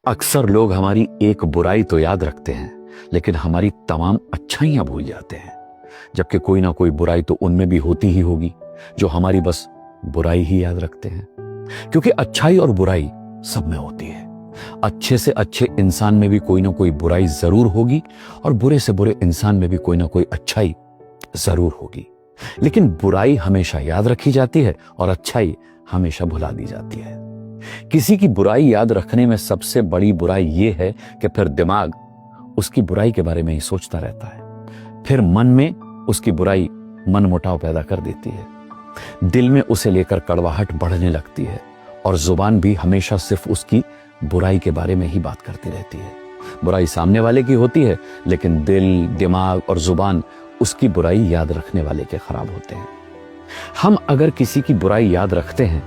अक्सर लोग हमारी एक बुराई तो याद रखते हैं, लेकिन हमारी तमाम अच्छाइयां भूल जाते हैं। जबकि कोई ना कोई बुराई तो उनमें भी होती ही होगी, जो हमारी बस बुराई ही याद रखते हैं। क्योंकि अच्छाई और बुराई सब में होती है। अच्छे से अच्छे इंसान में भी कोई ना कोई बुराई जरूर होगी, और बुरे से बुरे इंसान में भी कोई ना कोई अच्छाई जरूर होगी। लेकिन बुराई हमेशा याद रखी जाती है और अच्छाई हमेशा भुला दी जाती है। किसी की बुराई याद रखने में सबसे बड़ी बुराई यह है कि फिर दिमाग उसकी बुराई के बारे में ही सोचता रहता है। फिर मन में उसकी बुराई मनमुटाव पैदा कर देती है। दिल में उसे लेकर कड़वाहट बढ़ने लगती है, और जुबान भी हमेशा सिर्फ उसकी बुराई के बारे में ही बात करती रहती है। बुराई सामने वाले की होती है, लेकिन दिल, दिमाग और जुबान उसकी बुराई याद रखने वाले के खराब होते हैं। हम अगर किसी की बुराई याद रखते हैं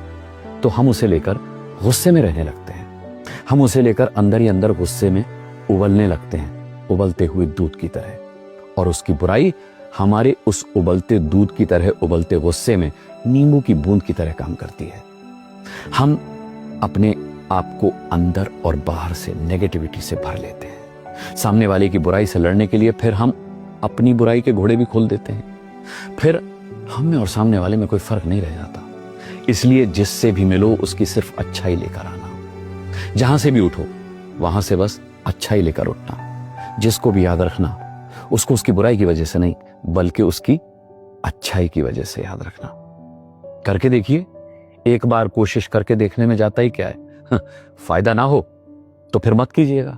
तो हम उसे लेकर गुस्से में रहने लगते हैं। हम उसे लेकर अंदर ही अंदर गुस्से में उबलने लगते हैं, उबलते हुए दूध की तरह। और उसकी बुराई हमारे उस उबलते दूध की तरह उबलते गुस्से में नींबू की बूंद की तरह काम करती है। हम अपने आप को अंदर और बाहर से नेगेटिविटी से भर लेते हैं। सामने वाले की बुराई से लड़ने के लिए फिर हम अपनी बुराई के घोड़े भी खोल देते हैं। फिर हम में और सामने वाले में कोई फर्क नहीं रह जाता। इसलिए जिससे भी मिलो उसकी सिर्फ अच्छाई लेकर आना। जहां से भी उठो वहां से बस अच्छाई लेकर उठना। जिसको भी याद रखना, उसको उसकी बुराई की वजह से नहीं, बल्कि उसकी अच्छाई की वजह से याद रखना। करके देखिए। एक बार कोशिश करके देखने में जाता ही क्या है। फायदा ना हो तो फिर मत कीजिएगा।